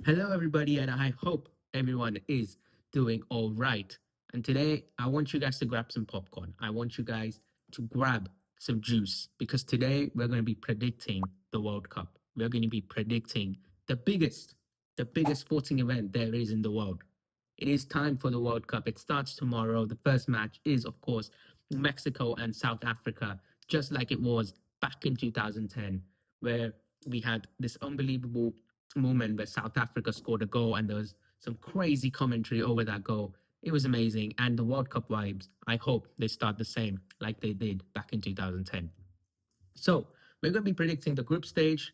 Hello, everybody, and I hope everyone is doing all right. And today, I want you guys to grab some popcorn. I want you guys to grab some juice because today we're going to be predicting the World Cup. We're going to be predicting the biggest, the biggest sporting event there is in the world. It is time for the World Cup. It starts tomorrow. The first match is, of course, Mexico and South Africa, just like it was back in 2010, where we had this unbelievable moment where South Africa scored a goal and there was some crazy commentary over that goal. It was amazing. And the World Cup vibes, I hope they start the same like they did back in 2010. So we're going to be predicting the group stage,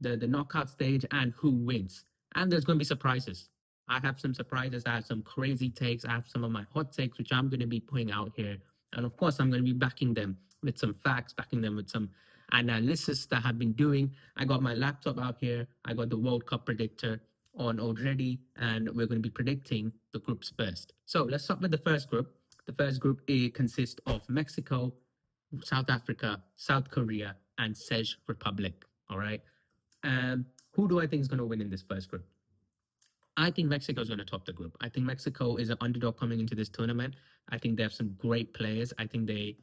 the knockout stage, and who wins. And there's going to be surprises. I have some surprises. I have some crazy takes. I have some of my hot takes, which I'm going to be putting out here. And of course, I'm going to be backing them with some facts, backing them with some analysis that I've been doing. I got my laptop out here. I got the World Cup predictor on already, and we're going to be predicting the groups first. So let's start with the first group. The first group consists of Mexico, South Africa, South Korea, and Czech Republic. All right. Who do I think is going to win in this first group? I think Mexico is going to top the group. I think Mexico is an underdog coming into this tournament. I think they have some great players. I think they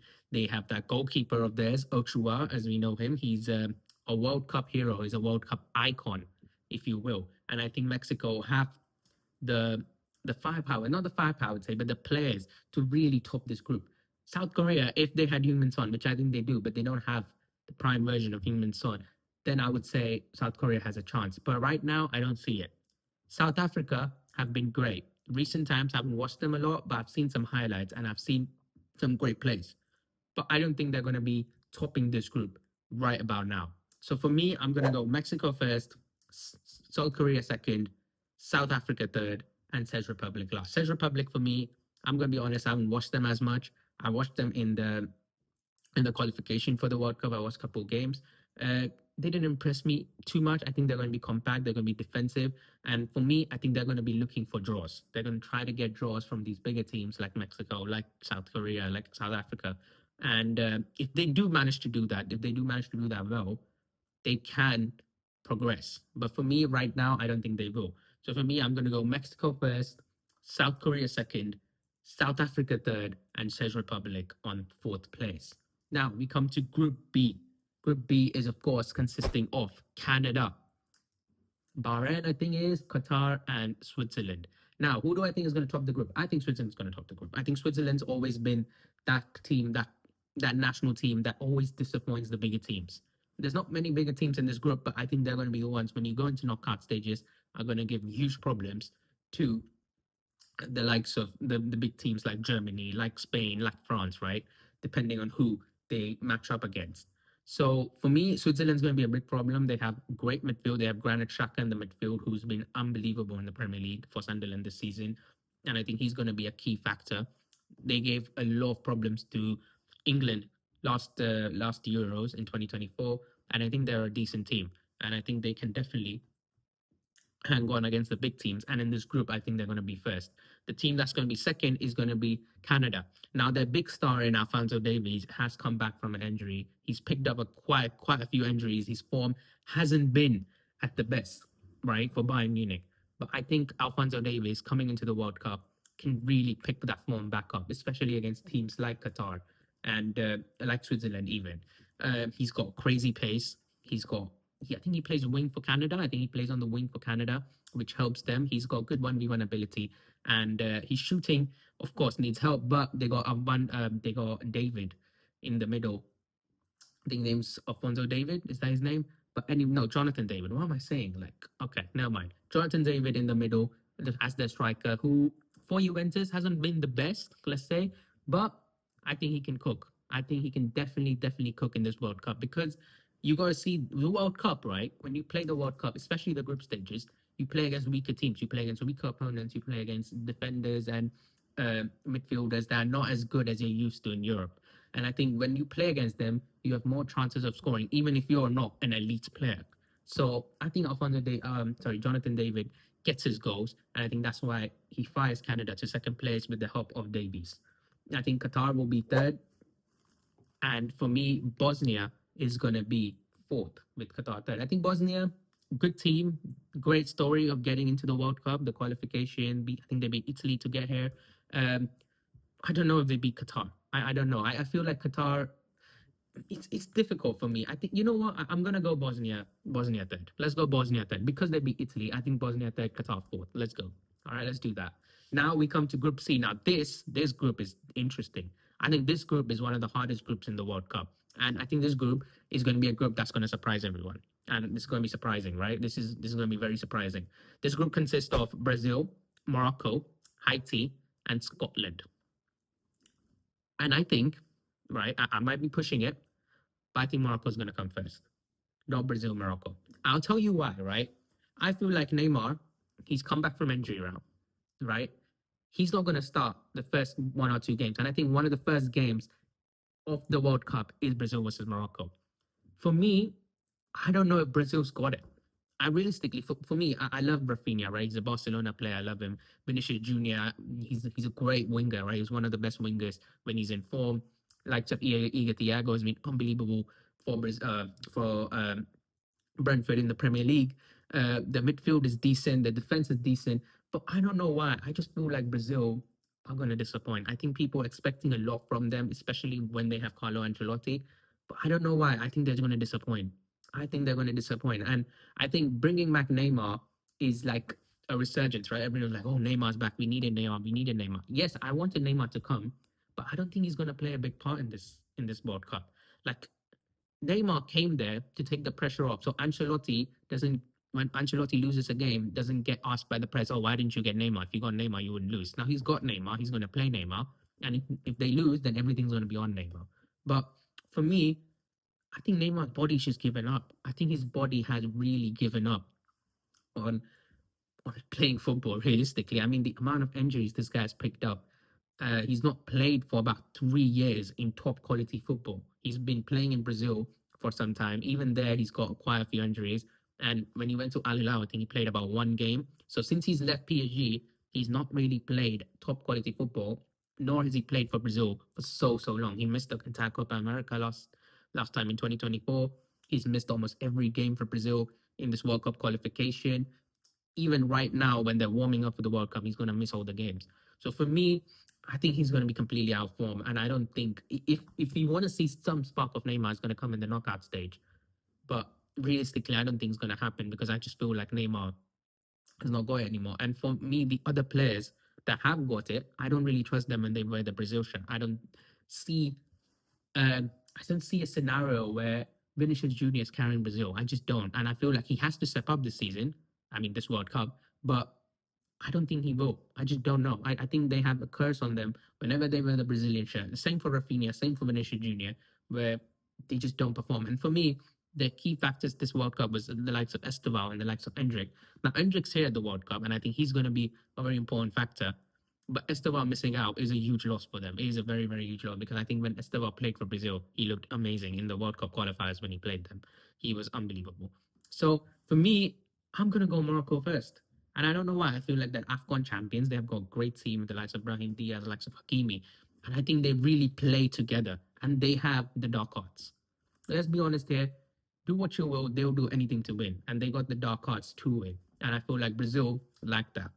have that goalkeeper of theirs, Ochoa, as we know him. He's a World Cup hero. He's a World Cup icon, if you will. And I think Mexico have the the firepower, not the firepower, I would say, but the players to really top this group. South Korea, if they had Heung-min Son, which I think they do, but they don't have the prime version of Heung-min Son, then I would say South Korea has a chance. But right now, I don't see it. South Africa have been great. Recent times, I haven't watched them a lot, but I've seen some highlights and I've seen some great plays. But I don't think they're going to be topping this group right about now. So for me, I'm going to go Mexico first, South Korea second, South Africa third, and Czech Republic last. Czech Republic for me, I'm going to be honest, I haven't watched them as much. I watched them in the qualification for the World Cup. I watched a couple of games. Uh, they didn't impress me too much. I think they're going to be compact. They're going to be defensive. And for me, I think they're going to be looking for draws. They're going to try to get draws from these bigger teams like Mexico, like South Korea, like South Africa. And if they do manage to do that, if they do manage to do that well, they can progress. But for me, right now, I don't think they will. So for me, I'm going to go Mexico first, South Korea second, South Africa third, and Czech Republic on fourth place. Now we come to Group B. Group B is, of course, consisting of Canada, Bahrain, I think is Qatar, and Switzerland. Now, who do I think is going to top the group? I think Switzerland's going to top the group. I think Switzerland's always been that team, that national team that always disappoints the bigger teams. There's not many bigger teams in this group, but I think they're going to be the ones when you go into knockout stages are going to give huge problems to the likes of the big teams like Germany, like Spain, like France, right? Depending on who they match up against. So for me, Switzerland's going to be a big problem. They have great midfield. They have Granit Xhaka in the midfield, who's been unbelievable in the Premier League for Sunderland this season, and I think he's going to be a key factor. They gave a lot of problems to England last Euros in 2024, and I think they're a decent team, and I think they can definitely hang on against the big teams. And in this group, I think they're going to be first. The team that's going to be second is going to be Canada. Now, their big star in Alfonso Davies has come back from an injury. He's picked up quite a few injuries. His form hasn't been at the best, right, for Bayern Munich. But I think Alfonso Davies coming into the World Cup can really pick that form back up, especially against teams like Qatar and like Switzerland even. He's got crazy pace. I think he plays wing for Canada. I think he plays on the wing for Canada, which helps them. He's got good 1v1 ability, and his shooting, of course, needs help. But they got David in the middle. I think name's Alfonso David. Is that his name? But no, Jonathan David. What am I saying? Like, okay, never mind. Jonathan David in the middle as their striker, who for Juventus hasn't been the best, let's say, but I think he can cook. I think he can definitely cook in this World Cup because you got to see the World Cup, right? When you play the World Cup, especially the group stages, you play against weaker teams, you play against weaker opponents, you play against defenders and midfielders that are not as good as you're used to in Europe. And I think when you play against them, you have more chances of scoring, even if you're not an elite player. So I think Jonathan David gets his goals, and I think that's why he fires Canada to second place with the help of Davies. I think Qatar will be third, and for me, Bosnia is going to be fourth with Qatar third. I think Bosnia, good team, great story of getting into the World Cup, the qualification. I think they beat Italy to get here. Um, I don't know if they beat Qatar. I don't know. I feel like Qatar, it's difficult for me. I think, you know what? I'm gonna go Bosnia third. Let's go Bosnia third because they beat Italy. I think Bosnia third, Qatar fourth. Let's go. All right, let's do that. Now we come to Group C. Now this group is interesting. I think this group is one of the hardest groups in the World Cup, and I think this group is going to be a group that's going to surprise everyone. And it's going to be surprising, right? This is going to be very surprising. This group consists of Brazil, Morocco, Haiti, and Scotland. And I think, right, I might be pushing it, but I think Morocco is going to come first, not Brazil, Morocco. I'll tell you why, right? I feel like Neymar, he's come back from injury round, right? He's not going to start the first 1 or 2 games. And I think one of the first games of the World Cup is Brazil versus Morocco. For me, I don't know if Brazil's got it. I realistically, for me, I love Rafinha, right? He's a Barcelona player. I love him. Vinicius Junior, he's a great winger, right? He's one of the best wingers when he's in form. Like Iga Thiago has been unbelievable for Brentford in the Premier League. The midfield is decent, the defense is decent, but I don't know why. I just feel like Brazil are going to disappoint. I think people are expecting a lot from them, especially when they have Carlo Ancelotti. But I don't know why. I think they're going to disappoint. I think they're going to disappoint. And I think bringing back Neymar is like a resurgence, right? Everyone's like, oh, Neymar's back. We needed Neymar. We needed Neymar. Yes, I wanted Neymar to come, but I don't think he's going to play a big part in this World Cup. Like Neymar came there to take the pressure off. So Ancelotti doesn't, when Ancelotti loses a game, doesn't get asked by the press, oh, why didn't you get Neymar? If you got Neymar, you wouldn't lose. Now he's got Neymar. He's going to play Neymar. And if they lose, then everything's going to be on Neymar. But for me, I think Neymar's body's just given up. I think his body has really given up on playing football realistically. I mean, the amount of injuries this guy's picked up. He's not played for about 3 years in top quality football. He's been playing in Brazil for some time. Even there, he's got quite a few injuries. And when he went to Al Hilal, I think he played about 1 game. So since he's left PSG, he's not really played top quality football, nor has he played for Brazil for so long. He missed the entire Copa America last time in 2024. He's missed almost every game for Brazil in this World Cup qualification. Even right now, when they're warming up for the World Cup, he's going to miss all the games. So for me, I think he's going to be completely out of form, and I don't think if you want to see some spark of Neymar, it's going to come in the knockout stage. But realistically, I don't think it's going to happen because I just feel like Neymar has not got it anymore. And for me, the other players that have got it, I don't really trust them when they wear the Brazil shirt. See I don't see a scenario where Vinicius Junior is carrying Brazil. I just don't. And I feel like he has to step up this season. I mean, this World Cup, but I don't think he will. I just don't know. I think they have a curse on them whenever they wear the Brazilian shirt. Same for Rafinha, same for Vinicius Junior, where they just don't perform. And for me, the key factors this World Cup was the likes of Esteval and the likes of Endrick. Now, Endrick's here at the World Cup, and I think he's going to be a very important factor. But Esteval missing out is a huge loss for them. It is a very, very huge loss because I think when Esteval played for Brazil, he looked amazing in the World Cup qualifiers when he played them. He was unbelievable. So for me, I'm going to go Morocco first. And I don't know why. I feel like they're AFCON champions. They've got a great team with the likes of Brahim Diaz, the likes of Hakimi. And I think they really play together and they have the dark arts. Let's be honest here. Do what you will, they'll do anything to win. And they got the dark arts to win. And I feel like Brazil like that.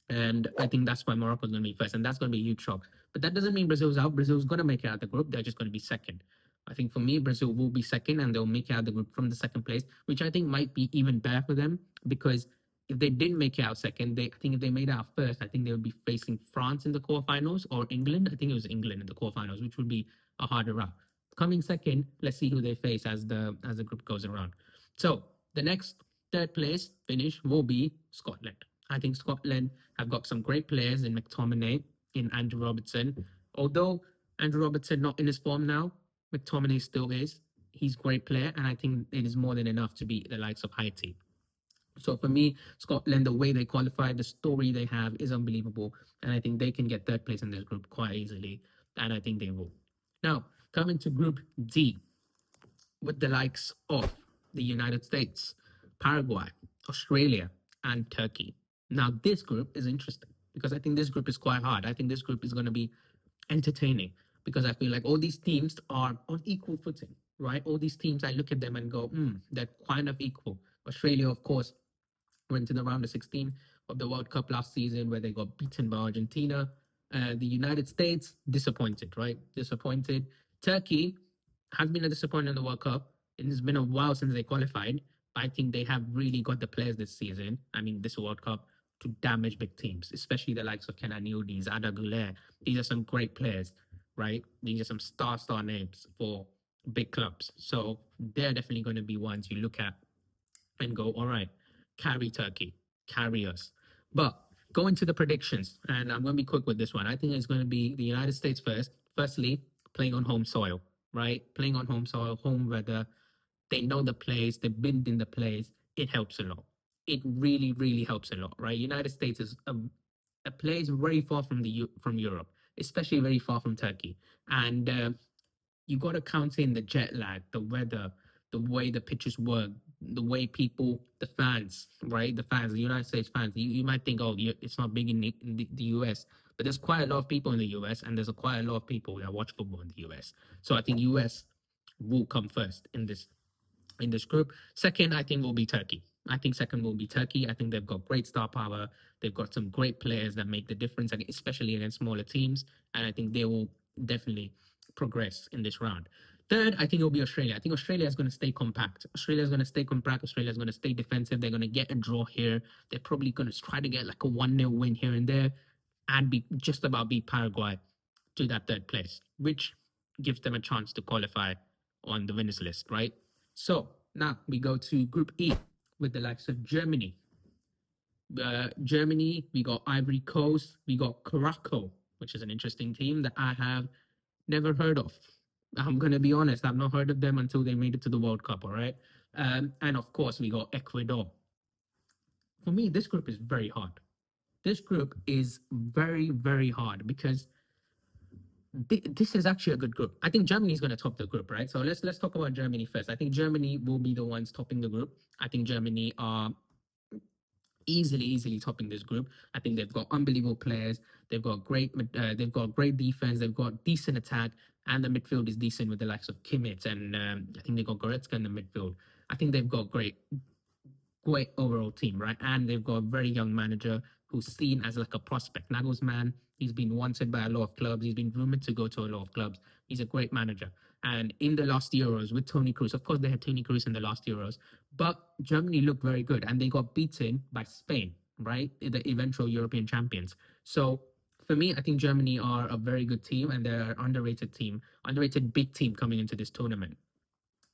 And I think that's why Morocco's going to be first. And that's going to be a huge shock. But that doesn't mean Brazil's out. Brazil's going to make it out of the group. They're just going to be second. I think for me, Brazil will be second and they'll make it out of the group from the second place, which I think might be even better for them because if they didn't make it out second, I think if they made it out first, I think they would be facing France in the quarterfinals or England. I think it was England in the quarterfinals, which would be a harder route. Coming second, let's see who they face as the group goes around. So the next third place finish will be Scotland. I think Scotland have got some great players in McTominay, in Andrew Robertson. Although Andrew Robertson not in his form now, McTominay still is. He's a great player, and I think it is more than enough to beat the likes of Haiti. So for me, Scotland, the way they qualify, the story they have is unbelievable, and I think they can get third place in this group quite easily, and I think they will. Now, coming to Group D, with the likes of the United States, Paraguay, Australia, and Turkey. Now, this group is interesting because I think this group is quite hard. I think this group is going to be entertaining because I feel like all these teams are on equal footing, right? All these teams, I look at them and go, they're kind of equal. Australia, of course, went to the round of 16 of the World Cup last season where they got beaten by Argentina. The United States, disappointed, right? Disappointed. Turkey has been a disappointment in the World Cup. It's been a while since they qualified, but I think they have really got the players this season. I mean, this World Cup to damage big teams, especially the likes of Kenan Yildiz, Ada Güler. These are some great players, right? These are some star names for big clubs. So they're definitely going to be ones you look at and go, all right, carry Turkey, carry us. But going to the predictions, and I'm going to be quick with this one. I think it's going to be the United States first. Firstly, playing on home soil, right? Playing on home soil, home weather. They know the place, they've been in the place. It helps a lot. It really, really helps a lot, right? United States is a place very far from from Europe, especially very far from Turkey, and you got to count in the jet lag, the weather, the way the pitches work, the way people, the fans, right? The fans, the United States fans. You might think, oh, it's not big in the US, but there's quite a lot of people in the US, and there's quite a lot of people that watch football in the US. So I think US will come first in this group. Second, I think will be Turkey. I think second will be Turkey. I think they've got great star power. They've got some great players that make the difference, and especially against smaller teams. And I think they will definitely progress in this round. Third, I think it'll be Australia. I think Australia is going to stay compact. Australia is going to stay compact. Australia is going to stay defensive. They're going to get a draw here. They're probably going to try to get like a 1-0 win here and there and be just about beat Paraguay to that third place, which gives them a chance to qualify on the winners list, right? So now we go to Group E with the likes of Germany. Germany, we got Ivory Coast, we got Morocco, which is an interesting team that I have never heard of. I'm gonna be honest, I've not heard of them until they made it to the World Cup. All right, and of course we got Ecuador. For me, this group is very hard. This group is very, very hard because this is actually a good group. I think Germany is going to top the group, right? So let's talk about Germany first. I think Germany will be the ones topping the group. I think Germany are easily topping this group. I think they've got unbelievable players. They've got great defense. They've got decent attack, and the midfield is decent with the likes of Kimmich and I think they got Goretzka in the midfield. I think they've got great overall team, right? And they've got a very young manager who's seen as like a prospect. Nagelsmann, he's been wanted by a lot of clubs. He's been rumored to go to a lot of clubs. He's a great manager. And in the last Euros with Tony Cruz, of course, they had Tony Cruz in the last Euros, but Germany looked very good and they got beaten by Spain, right? The eventual European champions. So for me, I think Germany are a very good team and they're an underrated team, underrated big team coming into this tournament.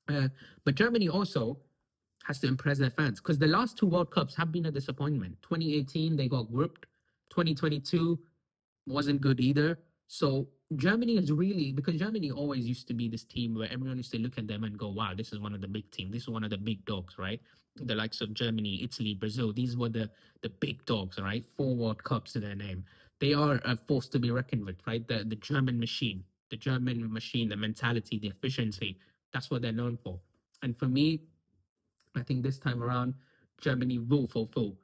But Germany also has to impress their fans because the last two World Cups have been a disappointment. 2018, they got grouped. 2022 wasn't good either. So Germany is really because Germany always used to be this team where everyone used to look at them and go, "Wow, this is one of the big teams. This is one of the big dogs, right?" The likes of Germany, Italy, Brazil. These were the big dogs, right? 4 World Cups to their name. They are a force to be reckoned with, right? The German machine, the mentality, the efficiency. That's what they're known for. And for me, I think this time around, Germany will fulfill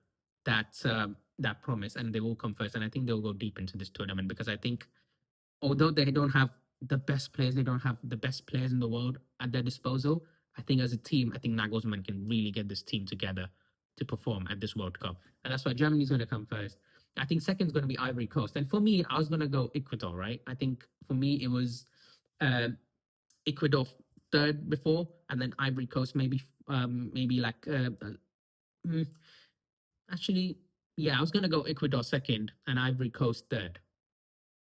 that promise, and they will come first. And I think they'll go deep into this tournament because I think, although they don't have the best players, they don't have the best players in the world at their disposal. I think as a team, I think Nagelsmann can really get this team together to perform at this World Cup, and that's why Germany's going to come first. I think second is going to be Ivory Coast, and for me, I was going to go Ecuador. Right? I think for me it was uh, Ecuador third before, and then Ivory Coast maybe like mm, actually yeah, I was gonna go Ecuador second and Ivory Coast third,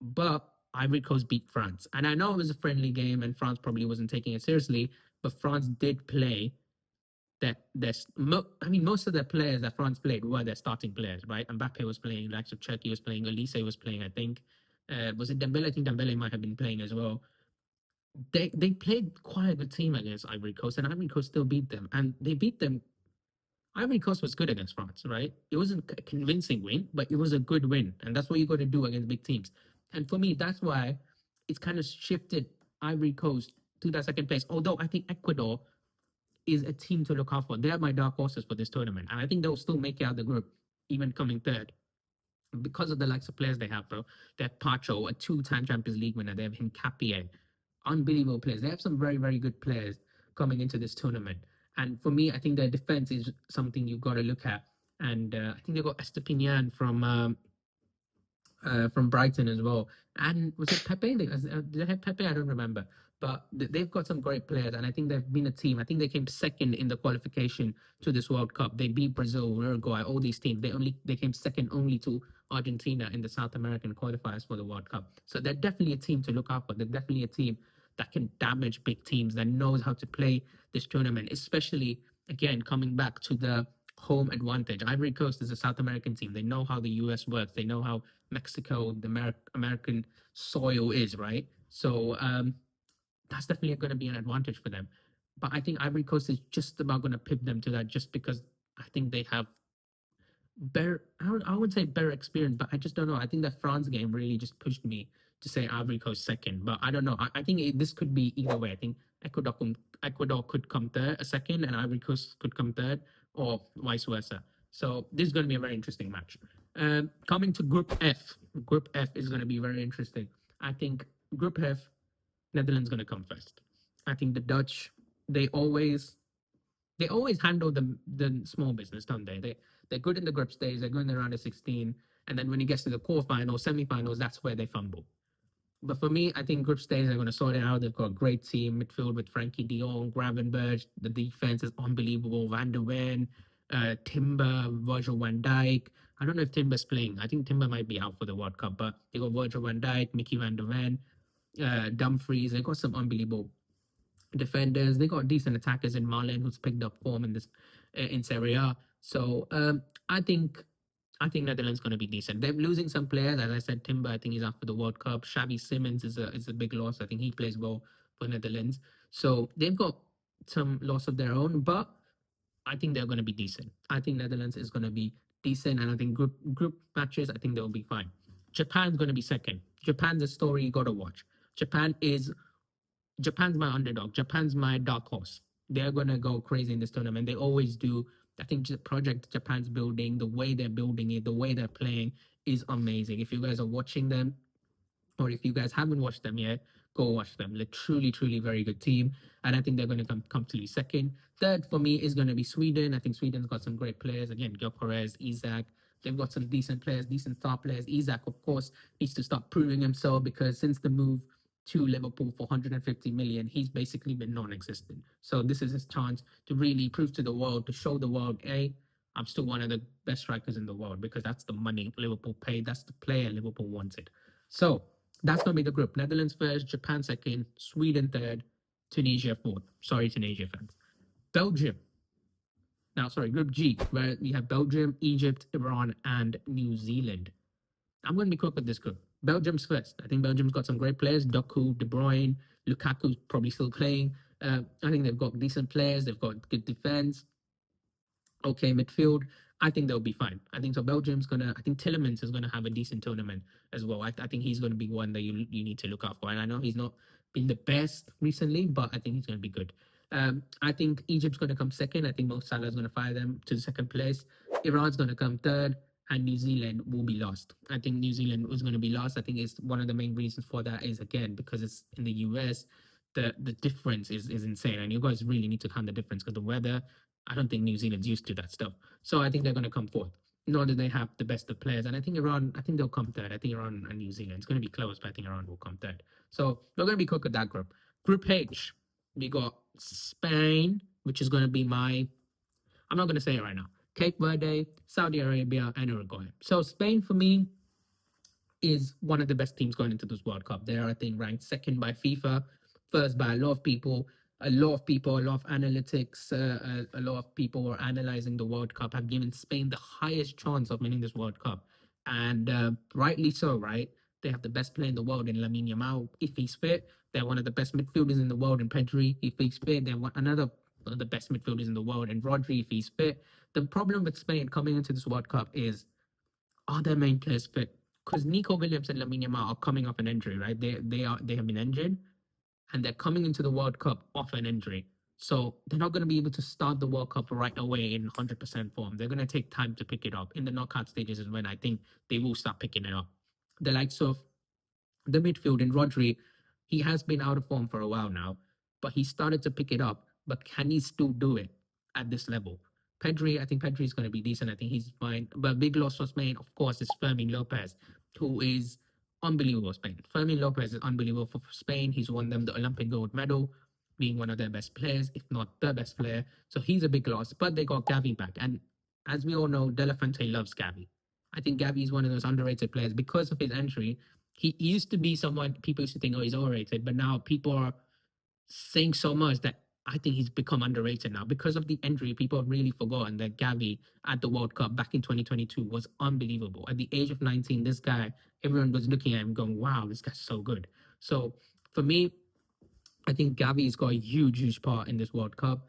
but Ivory Coast beat France, and I know it was a friendly game and France probably wasn't taking it seriously, but France did play that I mean most of the players that France played were their starting players, right? Mbappe was playing, likes of Turkey was playing, Elise was playing, I think. Was it Dembele? I think Dembele might have been playing as well. They played quite a good team against Ivory Coast, and Ivory Coast still beat them. And they beat them. Ivory Coast was good against France, right? It wasn't a convincing win, but it was a good win, and that's what you got to do against big teams. And for me, that's why it's kind of shifted Ivory Coast to that second place. Although I think Ecuador is a team to look out for. They are my dark horses for this tournament, and I think they'll still make it out of the group, even coming third because of the likes of players they have, bro. They have Pacho, a two-time Champions League winner. They have Hincapié, unbelievable players. They have some very, very good players coming into this tournament. And for me, I think their defense is something you've got to look at. And I think they got Estepinian from Brighton as well. And was it Pepe? Did they have Pepe? I don't remember. But they've got some great players, and I think they've been a team. I think they came second in the qualification to this World Cup. They beat Brazil, Uruguay, all these teams. They came second only to Argentina in the South American qualifiers for the World Cup. So they're definitely a team to look out for. They're definitely a team that can damage big teams, that knows how to play this tournament, especially again coming back to the home advantage. Ivory Coast is a South American team. They know how the US works. They know how Mexico, the American soil is, right? So that's definitely going to be an advantage for them. But I think Ivory Coast is just about going to pip them to that just because I think they have better, I would say better experience, but I just don't know. I think that France game really just pushed me to say Ivory Coast second, but I don't know. I think this could be either way. I think Ecuador could come third, a second, and Ivory Coast could come third, or vice versa. So this is going to be a very interesting match. Coming to Group F is going to be very interesting. I think Group F, Netherlands going to come first. I think the Dutch, they always they always handle the small business, don't they? They're good in the group stage, they're good in the round of 16, and then when it gets to the quarterfinals, semifinals, that's where they fumble. But for me, I think group stage they're going to sort it out. They've got a great team midfield with Frankie De Jong, Gravenberch. The defense is unbelievable. Van der Ven, Timber, Virgil van Dijk. I don't know if Timber's playing. I think Timber might be out for the World Cup, but they got Virgil van Dijk, Mickey van der Ven, Dumfries. They got some unbelievable defenders. They got decent attackers in Marlon, who's picked up form in this in Serie A. So I think Netherlands going to be decent. They're losing some players, as I said. Timber, I think he's out for the World Cup. Xavi Simons is a big loss. I think he plays well for Netherlands. So they've got some loss of their own, but I think they're going to be decent. I think Netherlands is going to be decent, and I think group matches, I think they'll be fine. Japan's going to be second. Japan's a story you got to watch. Japan is Japan's my underdog. Japan's my dark horse. They're gonna go crazy in this tournament. They always do. I think the project Japan's building, the way they're building it, the way they're playing is amazing. If you guys are watching them, or if you guys haven't watched them yet, go watch them. They're truly, truly very good team, and I think they're going to come comfortably second. Third for me is going to be Sweden. I think Sweden's got some great players. Again, Gyökeres, Isak. They've got some decent players, decent star players. Isak, of course, needs to start proving himself because since the move to Liverpool for 150 million, he's basically been non-existent. So this is his chance to really prove to the world, to show the world, hey, I'm still one of the best strikers in the world because that's the money Liverpool paid. That's the player Liverpool wanted. So that's going to be the group. Netherlands first, Japan second, Sweden third, Tunisia fourth. Sorry, Tunisia fans. Belgium. Now, sorry, Group G, where we have Belgium, Egypt, Iran, and New Zealand. I'm going to be quick with this group. Belgium's first. I think Belgium's got some great players. Doku, De Bruyne, Lukaku's probably still playing. I think they've got decent players. They've got good defense. Okay, midfield. I think they'll be fine. I think so. Belgium's gonna. I think Tillemans is gonna have a decent tournament as well. I think he's gonna be one that you need to look out for. And I know he's not been the best recently, but I think he's gonna be good. I think Egypt's gonna come second. I think Mo Salah is gonna fire them to the second place. Iran's gonna come third, and New Zealand will be last. I think New Zealand is gonna be last. I think it's one of the main reasons for that is again because it's in the US. The difference is insane, and you guys really need to count the difference because the weather. I don't think New Zealand's used to that stuff. So I think they're going to come fourth. Nor do they have the best of players. And I think Iran, I think they'll come third. I think Iran and New Zealand. It's going to be close, but I think Iran will come third. So we're going to be quick with that group. Group H, we got Spain, which is going to be I'm not going to say it right now. Cape Verde, Saudi Arabia, and Uruguay. So Spain, for me, is one of the best teams going into this World Cup. They're, I think, ranked second by FIFA, first by a lot of people. A lot of people, a lot of analytics, a lot of people were analyzing the World Cup, have given Spain the highest chance of winning this World Cup. And rightly so, right? They have the best player in the world in Lamine Yamal, if he's fit. They're one of the best midfielders in the world in Pedri, if he's fit. They're another one of the best midfielders in the world in Rodri, if he's fit. The problem with Spain coming into this World Cup is, are their main players fit? Because Nico Williams and Lamine Yamal are coming off an injury, right? They have been injured, and they're coming into the World Cup off an injury. So they're not going to be able to start the World Cup right away in 100% form. They're going to take time to pick it up. In the knockout stages is when I think they will start picking it up. The likes of the midfield in Rodri, he has been out of form for a while now, but he started to pick it up. But can he still do it? at this level. Pedri, I think Pedri is going to be decent. I think he's fine. But big loss for Spain, of course, is Fermin Lopez, who is unbelievable. Spain. Fermin Lopez is unbelievable for Spain. He's won them the Olympic gold medal, being one of their best players, if not the best player. So he's a big loss. But they got Gavi back, and as we all know, De La Fuente loves Gavi. I think Gavi is one of those underrated players because of his entry. He used to be someone people used to think, oh, he's overrated, but now people are saying so much that I think he's become underrated now because of the injury. People have really forgotten that Gavi at the World Cup back in 2022 was unbelievable. At the age of 19, this guy, everyone was looking at him going, wow, this guy's so good. So for me, I think Gavi's got a huge, huge part in this World Cup.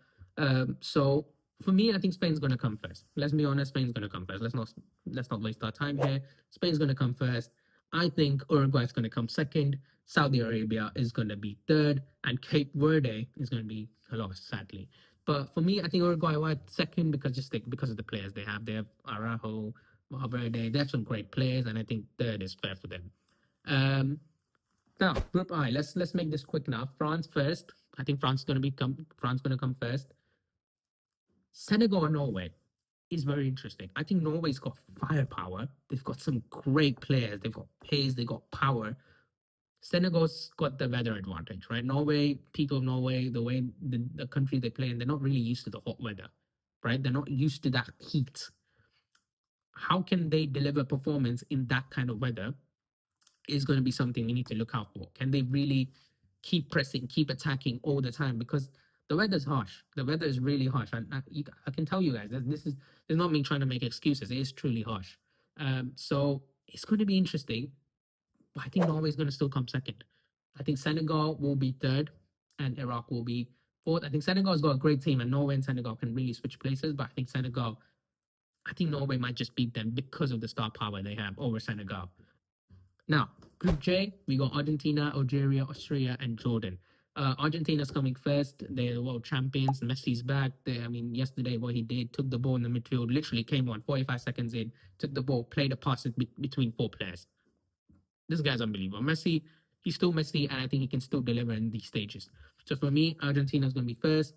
So for me, I think Spain's going to come first. Let's be honest, Spain's going to come first. Let's not waste our time here. Spain's going to come first. I think Uruguay's going to come second. Saudi Arabia is going to be third, and Cape Verde is going to be lost, sadly. But for me, I think Uruguay were second because of the players they have. They have Araujo, Valverde. They have some great players, and I think third is fair for them. Um, Now, Group I. Let's make this quick now. France first. I think France gonna come first. Senegal or Norway is very interesting. I think Norway's got firepower. They've got some great players. They've got pace. They got power. Senegal's got the weather advantage, right? Norway, people of Norway, the way the country they play in, they're not really used to the hot weather, right? They're not used to that heat. How can they deliver performance in that kind of weather? Is going to be something we need to look out for. Can they really keep pressing, keep attacking all the time? Because the weather's harsh. The weather is really harsh. I can tell you guys that this is not me trying to make excuses. It is truly harsh. So it's going to be interesting. But I think Norway is going to still come second. I think Senegal will be third, and Iraq will be fourth. I think Senegal's got a great team, and Norway and Senegal can really switch places. But I think Norway might just beat them because of the star power they have over Senegal. Now, Group J, we got Argentina, Algeria, Austria, and Jordan. Argentina's coming first. They're the world champions. Messi's back. Yesterday, what he did, took the ball in the midfield, literally came on 45 seconds in, took the ball, played a pass between four players. This guy's unbelievable. Messi, he's still Messi, and I think he can still deliver in these stages. So for me, Argentina's going to be first.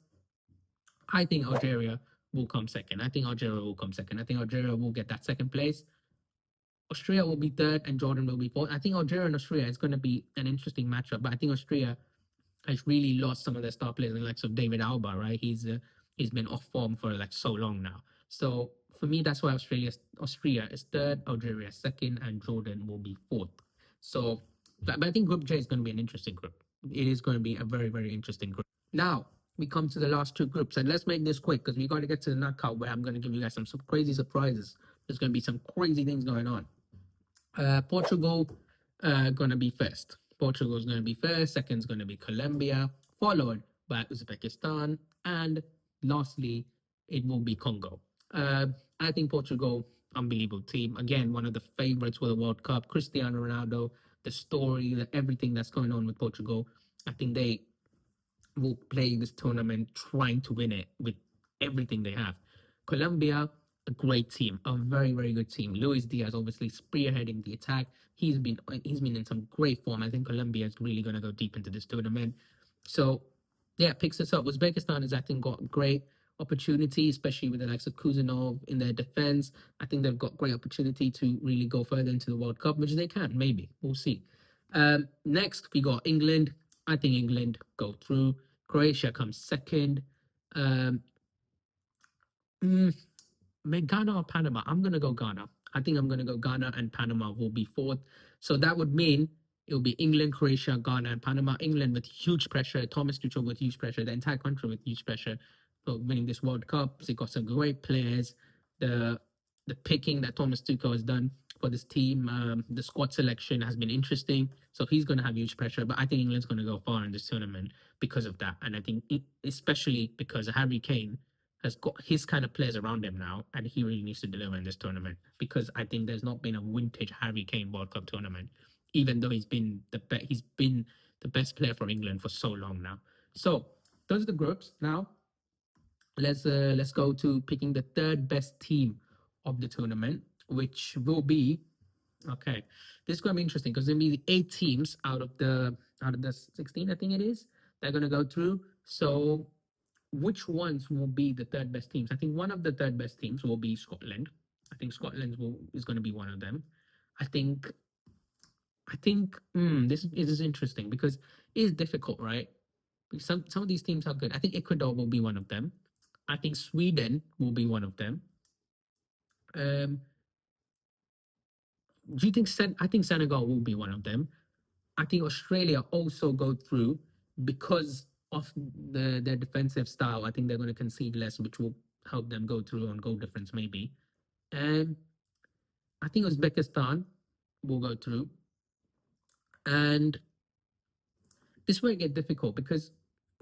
I think Algeria will come second. I think Algeria will get that second place. Austria will be third and Jordan will be fourth. I think Algeria and Austria is going to be an interesting matchup, but I think Austria has really lost some of their star players, like so David Alba, right? He's been off form for like so long now. So for me, that's why Austria is third, Algeria second, and Jordan will be fourth. So, but I think Group J is going to be an interesting group. It is going to be a very, very interesting group. Now we come to the last two groups, and let's make this quick because we got to get to the knockout where I'm going to give you guys some crazy surprises. There's going to be some crazy things going on. Portugal going to be first. Portugal is going to be first. Second is going to be Colombia, followed by Uzbekistan, and lastly, it will be Congo. I think Portugal, unbelievable team. Again, one of the favorites for the World Cup. Cristiano Ronaldo, the story, everything that's going on with Portugal. I think they will play this tournament trying to win it with everything they have. Colombia, a great team, a very, very good team. Luis Diaz obviously spearheading the attack. He's been in some great form. I think Colombia is really going to go deep into this tournament. So yeah, picks us up. Uzbekistan has I think got great opportunity, especially with the likes of Kuzanov in their defense. I think they've got great opportunity to really go further into the World Cup, which they can, maybe. We'll see. Next, we got England. I think England go through. Croatia comes second. Um, Ghana or Panama? I'm going to go Ghana. I think I'm going to go Ghana and Panama will be fourth. So that would mean it will be England, Croatia, Ghana, and Panama. England with huge pressure. Thomas Tuchel with huge pressure. The entire country with huge pressure for winning this World Cup. They got some great players. The picking that Thomas Tuchel has done for this team, the squad selection has been interesting. So he's going to have huge pressure. But I think England's going to go far in this tournament because of that. And I think especially because Harry Kane has got his kind of players around him now, and he really needs to deliver in this tournament because I think there's not been a vintage Harry Kane World Cup tournament, even though he's been the best player for England for so long now. So those are the groups. Now let's go to picking the third best team of the tournament, which will be okay. This is going to be interesting because there'll be 8 teams out of the 16, I think it is. They're going to go through. So which ones will be the third best teams? I think one of the third best teams will be Scotland. I think is going to be one of them. I think this is interesting because it is difficult, right? Some of these teams are good. I think Ecuador will be one of them. I think Sweden will be one of them. Um, do you think I think Senegal will be one of them? I think Australia also go through because of their defensive style. I think they're going to concede less, which will help them go through on goal difference maybe. And I think Uzbekistan will go through. And this will get difficult because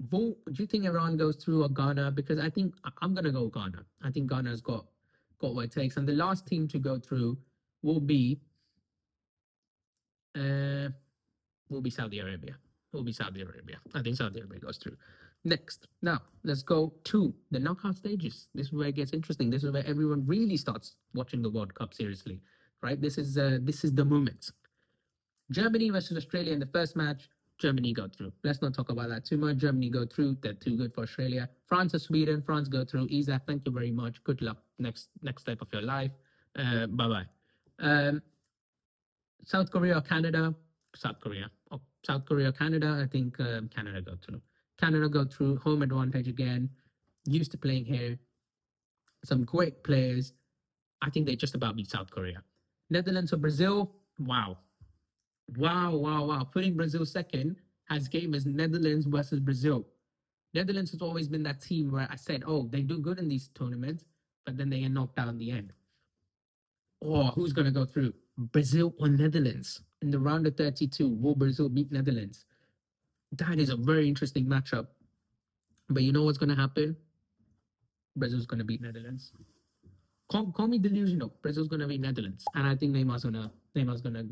do you think Iran goes through or Ghana? Because I think I'm gonna go Ghana. I think Ghana's got what it takes. And the last team to go through will be uh will be Saudi Arabia. Will be Saudi Arabia. I think Saudi Arabia goes through. Next, now let's go to the knockout stages. This is where it gets interesting. This is where everyone really starts watching the World Cup seriously, right? This is the moment. Germany versus Australia in the first match. Germany go through. Let's not talk about that too much. Germany go through. They're too good for Australia. France or Sweden. France go through. Isaac, thank you very much. Good luck. Next step of your life. Bye bye. Um, South Korea or Canada. South Korea. Oh, South Korea, Canada. I think Canada go through. Canada go through. Home advantage again. Used to playing here. Some great players. I think they just about beat South Korea. Netherlands or Brazil. Wow. Wow. Putting Brazil second has game as Netherlands versus Brazil. Netherlands has always been that team where I said, oh, they do good in these tournaments, but then they get knocked out in the end. Oh, who's going to go through? Brazil or Netherlands? In the round of 32, will Brazil beat Netherlands? That is a very interesting matchup. But you know what's going to happen? Brazil's going to beat Netherlands. Call me delusional. Brazil's going to beat Netherlands, and I think Neymar's gonna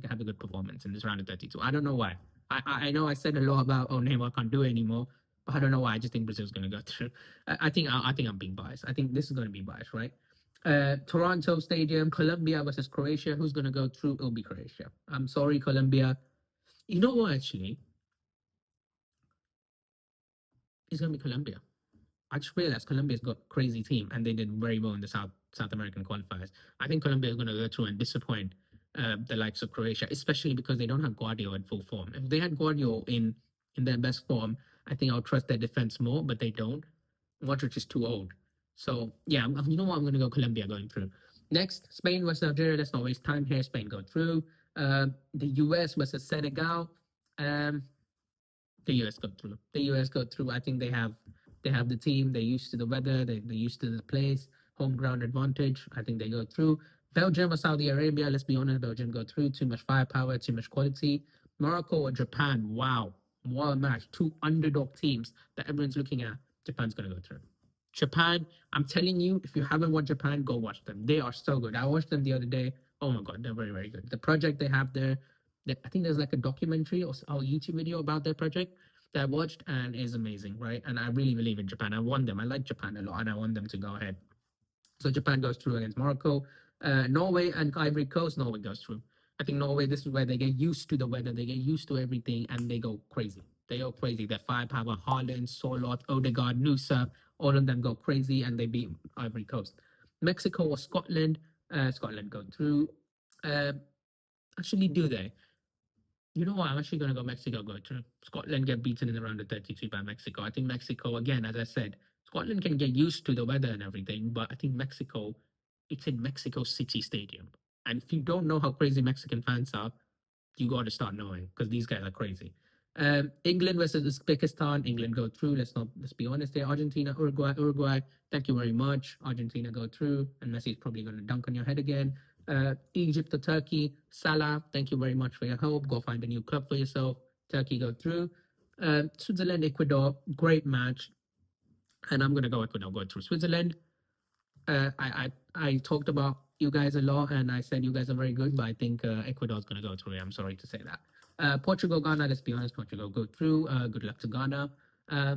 have a good performance in this round of 32. I don't know why. I know I said a lot about Neymar can't do it anymore, but I don't know why. I just think Brazil's gonna go through. I think I'm being biased. I think this is gonna be biased, right? Toronto Stadium, Colombia versus Croatia. Who's gonna go through? It'll be Croatia. I'm sorry, Colombia. You know what? Actually, it's gonna be Colombia. I just realized Colombia's got a crazy team and they did very well in the South American qualifiers. I think Colombia is going to go through and disappoint the likes of Croatia, especially because they don't have Guardiola in full form. If they had Guardiola in their best form, I think I'll trust their defense more, but they don't. Modric is too old. So yeah, you know what? I'm going to go Colombia going through. Next, Spain versus Algeria. Let's not waste time here. Spain go through. The US versus Senegal. Um, the US go through. The US go through. I think they have the team. They're used to the weather. They're used to the place. Home ground advantage. I think they go through. Belgium or Saudi Arabia. Let's be honest. Belgium go through. Too much firepower. Too much quality. Morocco or Japan. Wow, what a match. Two underdog teams that everyone's looking at. Japan's gonna go through. Japan. I'm telling you, if you haven't watched Japan, go watch them. They are so good. I watched them the other day. Oh my god, they're very good. The project they have there. I think there's like a documentary or YouTube video about their project that I watched and is amazing, right? And I really believe in Japan. I want them. I like Japan a lot, and I want them to go ahead. So Japan goes through against Morocco. Norway and Ivory Coast. Norway goes through. I think Norway. This is where they get used to the weather. They get used to everything, and they go crazy. They go crazy. Their firepower: Haaland, Solot, Odegaard, Nusa. All of them go crazy, and they beat Ivory Coast. Mexico or Scotland. Scotland go through. Uh, actually, do they? You know what? I'm actually going to go Mexico go through. Scotland get beaten in the round of 32 by Mexico. I think Mexico, again, as I said, Scotland can get used to the weather and everything, but I think Mexico, it's in Mexico City Stadium. And if you don't know how crazy Mexican fans are, you got to start knowing because these guys are crazy. England versus Uzbekistan. England go through. Let's be honest here. Argentina, Uruguay. Thank you very much. Argentina go through, and Messi's probably going to dunk on your head again. Egypt or Turkey. Salah, thank you very much for your help. Go find a new club for yourself. Turkey go through. Switzerland, Ecuador. Great match, and I'm going to go Ecuador go through. Switzerland. I talked about you guys a lot, and I said you guys are very good, but I think Ecuador is going to go through. I'm sorry to say that. Portugal, Ghana. Let's be honest, Portugal go through. Good luck to Ghana.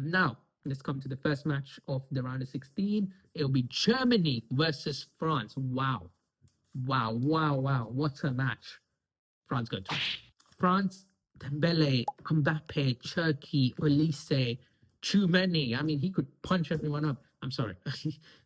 Now let's come to the first match of the round of 16. It'll be Germany versus France. Wow! What a match! France go through. France, Dembele, Mbappe, Cherki, Olise. Too many. I mean, he could punch everyone up. I'm sorry,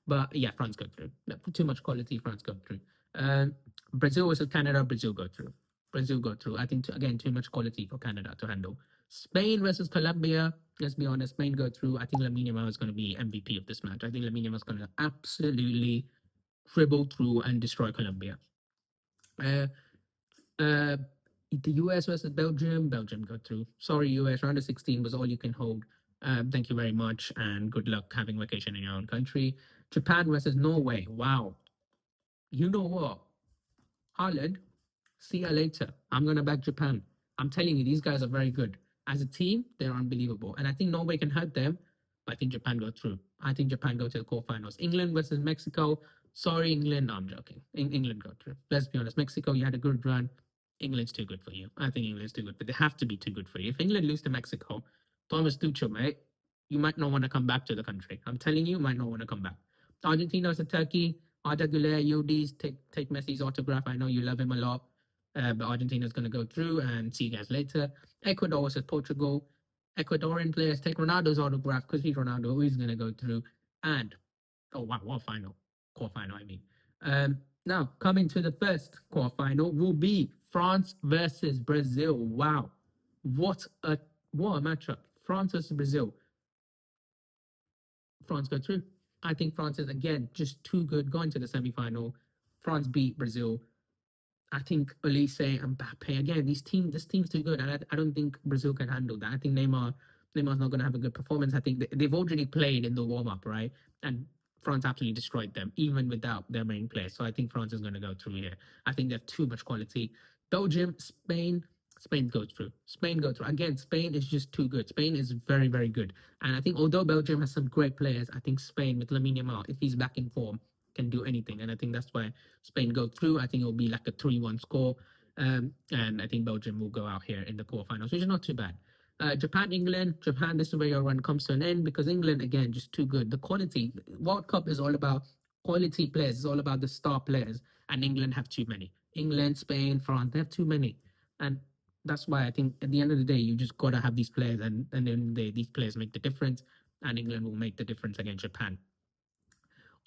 but yeah, France go through. No, too much quality. France go through. Um, Brazil versus Canada. Brazil go through. Brazil go through. I think again too much quality for Canada to handle. Spain versus Colombia. Let's be honest. Spain go through. I think Lamine Yamal is going to be MVP of this match. I think Lamine Yamal is going to absolutely dribble through and destroy Colombia. Uh, uh, the US versus Belgium. Belgium go through. Sorry, US. Round of 16 was all you can hold. Thank you very much, and good luck having vacation in your own country. Japan versus Norway. Wow. You know what? Holland, see you later. I'm going to back Japan. I'm telling you, these guys are very good. As a team, they're unbelievable. And I think Norway can hurt them, but I think Japan go through. I think Japan go to the quarterfinals. England versus Mexico. Sorry, England. No, I'm joking. England go through. Let's be honest. Mexico, you had a good run. England's too good for you. I think England's too good, but they have to be too good for you. If England lose to Mexico, Thomas Tuchel, mate, you might not want to come back to the country. I'm telling you, you might not want to come back. Argentina versus Turkey. Arda Güler, UDs, take Messi's autograph. I know you love him a lot, but Argentina's going to go through, and see you guys later. Ecuador versus Portugal. Ecuadorian players take Ronaldo's autograph because he's Ronaldo. He's going to go through. And, oh, wow, what final? Quarterfinal, I mean. Now, coming to the first quarterfinal will be France versus Brazil. Wow. What a matchup. France versus Brazil. France go through. I think France is again just too good going to the semi-final. France beat Brazil. I think Elise and Mbappe again. This team's too good, and I don't think Brazil can handle that. I think Neymar's not going to have a good performance. I think they've already played in the warm up, right? And France absolutely destroyed them, even without their main player. So I think France is going to go through here. I think they have too much quality. Belgium, Spain. Spain goes through. Spain goes through. Again, Spain is just too good. Spain is very, very good. And I think although Belgium has some great players, I think Spain with Lamine Yamal, if he's back in form, can do anything. And I think that's why Spain go through. I think it'll be like a 3-1 score. And I think Belgium will go out here in the quarterfinals, which is not too bad. Japan, England. Japan, this is where your run comes to an end because England, again, just too good. The quality, World Cup is all about quality players. It's all about the star players. And England have too many. England, Spain, France, they have too many. And that's why I think at the end of the day, you just got to have these players. And then these players make the difference. And England will make the difference against Japan.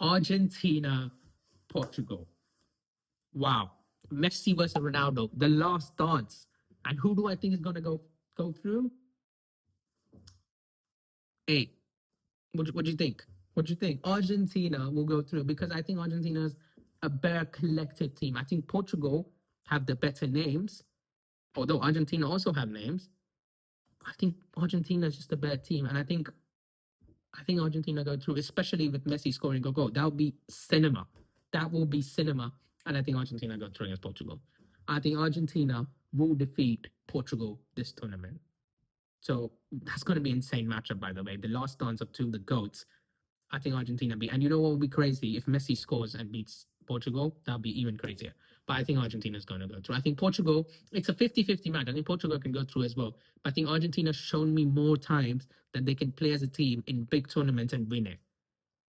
Argentina, Portugal. Wow. Messi versus Ronaldo, the last dance. And who do I think is going to go through? Hey, what do you think? What do you think? Argentina will go through because I think Argentina's a better collective team. I think Portugal have the better names, although Argentina also have names. I think Argentina is just a better team, and I think Argentina go through, especially with Messi scoring a goal. That would be cinema. That will be cinema. And I think Argentina go through against Portugal. I think Argentina will defeat Portugal this tournament. So that's going to be an insane matchup, by the way. The last dance up to the GOATs. I think Argentina beat. And you know what would be crazy? If Messi scores and beats Portugal, that'd be even crazier. But I think Argentina is going to go through. I think Portugal, it's a 50-50 match. I think Portugal can go through as well. But I think Argentina's shown me more times that they can play as a team in big tournaments and win it.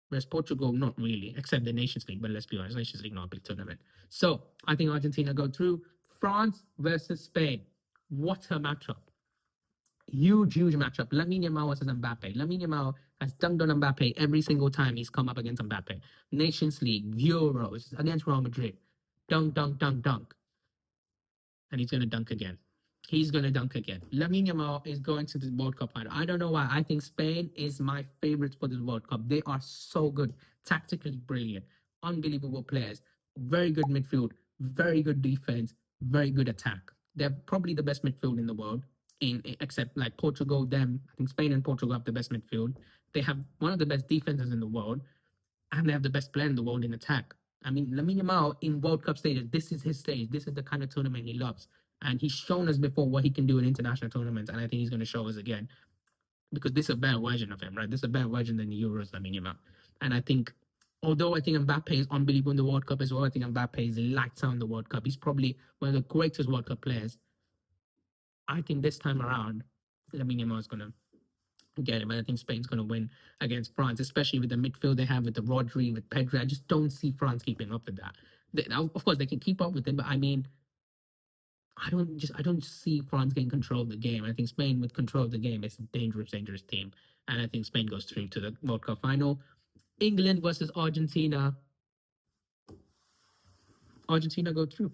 Whereas Portugal, not really, except the Nations League. But let's be honest, Nations League not a big tournament. So I think Argentina go through. France versus Spain. What a matchup. Huge matchup. Lamine Yamal versus Mbappe. Lamine Yamal has dunked on Mbappe every single time he's come up against Mbappe. Nations League, Euros, against Real Madrid. Dunk. And he's going to dunk again. He's going to dunk again. Lamine Yamal is going to the World Cup final. I don't know why. I think Spain is my favorite for this World Cup. They are so good, tactically brilliant, unbelievable players, very good midfield, very good defense, very good attack. They're probably the best midfield in the world, in except like Portugal. Them, I think Spain and Portugal have the best midfield. They have one of the best defenses in the world, and they have the best player in the world in attack. I mean, Lamine Yamal in World Cup stages, this is his stage. This is the kind of tournament he loves. And he's shown us before what he can do in international tournaments. And I think he's going to show us again because this is a better version of him, right? This is a better version than the Euros, Lamine Yamal. And I think, although I think Mbappe is unbelievable in the World Cup as well, I think Mbappe is lights out in the World Cup. He's probably one of the greatest World Cup players. I think this time around, Lamine Yamal is going to get it, but I think Spain's going to win against France, especially with the midfield they have with the Rodri, with Pedri. I just don't see France keeping up with that. Now, of course, they can keep up with it, but I mean, I don't see France getting control of the game. I think Spain with control of the game is a dangerous team. and I think Spain goes through to the World Cup final. England versus Argentina. Argentina go through.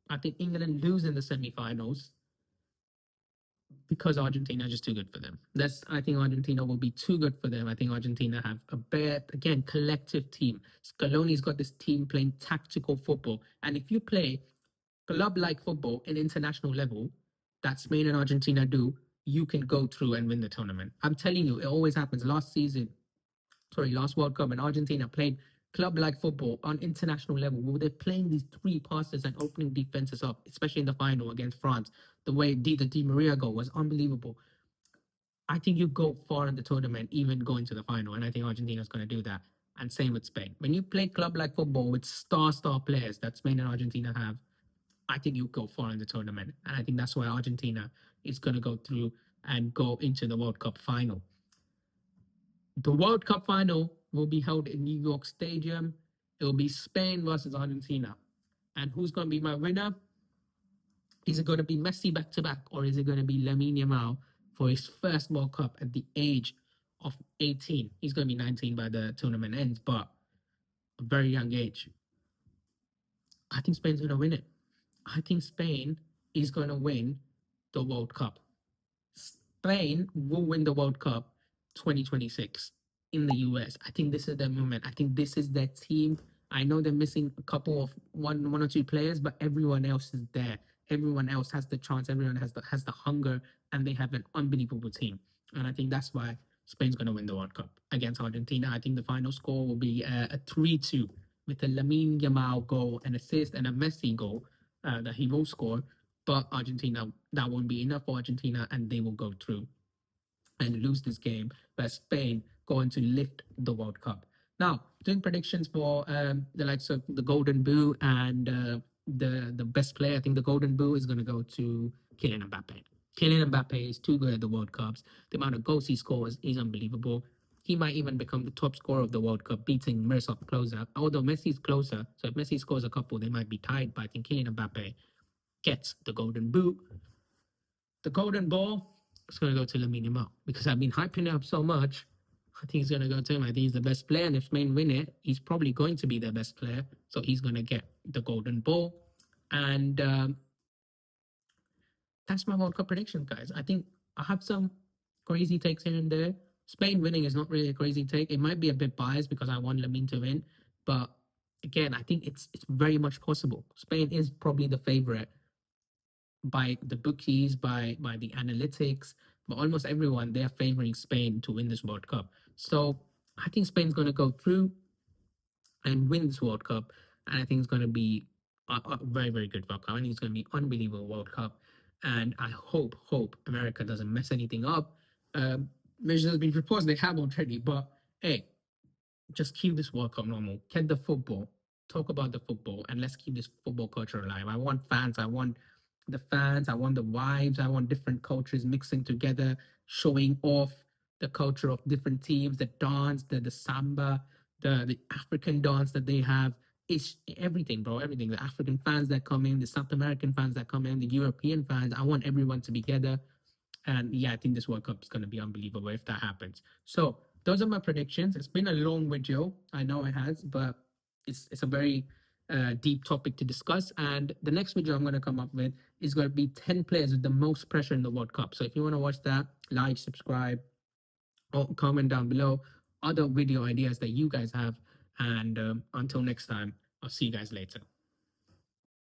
I think England lose in the semi-finals because Argentina is just too good for them. I think Argentina will be too good for them. I think Argentina have a better, again, collective team. Scaloni's got this team playing tactical football. And if you play club-like football in international level, that Spain and Argentina do, you can go through and win the tournament. I'm telling you, it always happens. Last World Cup, and Argentina played club-like football on international level. Where they're playing these three passes and opening defenses up, especially in the final against France. The way the Di Maria goal was unbelievable. I think you go far in the tournament, even going to the final, and I think Argentina is going to do that. And same with Spain. When you play club-like football with star players that Spain and Argentina have, I think you go far in the tournament, and I think that's why Argentina is going to go through and go into the World Cup final. The World Cup final will be held in New York Stadium. It will be Spain versus Argentina. And who's going to be my winner? Is it going to be Messi back to back, or is it going to be Lamine Yamal for his first World Cup at the age of 18? He's going to be 19 by the tournament ends, but a very young age. I think Spain's going to win it. I think Spain is going to win the World Cup. Spain will win the World Cup 2026 in the US. I think this is their moment. I think this is their team. I know they're missing a couple of one or two players, but everyone else is there. Everyone else has the chance. Everyone has the hunger, and they have an unbelievable team. And I think that's why Spain's going to win the World Cup against Argentina. I think the final score will be a 3-2 with a Lamine Yamal goal, an assist, and a Messi goal that he will score. But Argentina, that won't be enough for Argentina, and they will go through and lose this game, where Spain going to lift the World Cup. Now, doing predictions for the likes of the Golden Boot and the best player, I think the Golden Boot is going to go to Kylian Mbappe. Kylian Mbappe is too good at the World Cups. The amount of goals he scores is unbelievable. He might even become the top scorer of the World Cup, beating Miroslav Klose. Although Messi's closer, so if Messi scores a couple, they might be tied. But I think Kylian Mbappe gets the Golden Boot. The Golden Ball is going to go to Lamine Yamal because I've been hyping it up so much. I think he's going to go to him. I think he's the best player, and if Spain win it, he's probably going to be their best player. So he's going to get the Golden Ball, and that's my World Cup prediction, guys. I think I have some crazy takes here and there. Spain winning is not really a crazy take. It might be a bit biased because I want Lamine to win, but again, I think it's very much possible. Spain is probably the favorite by the bookies, by the analytics, but almost everyone, they're favoring Spain to win this World Cup. So I think Spain's going to go through and win this World Cup, and I think it's going to be a very, very good World Cup. I think it's going to be unbelievable World Cup, and I hope America doesn't mess anything up. Measures have been proposed; they have already, but hey, just keep this World Cup normal. Get the football, talk about the football, and let's keep this football culture alive. I want fans. I want the fans. I want the vibes. I want different cultures mixing together, showing off the culture of different teams, the dance, the samba, the African dance that they have. It's everything, bro. Everything. The African fans that come in, the South American fans that come in, the European fans. I want everyone to be together. And yeah, I think this World Cup is going to be unbelievable if that happens. So those are my predictions. It's been a long video. I know it has, but it's a very deep topic to discuss. And the next video I'm going to come up with is going to be 10 players with the most pressure in the World Cup. So if you want to watch that, like, subscribe, or comment down below other video ideas that you guys have. And until next time, I'll see you guys later.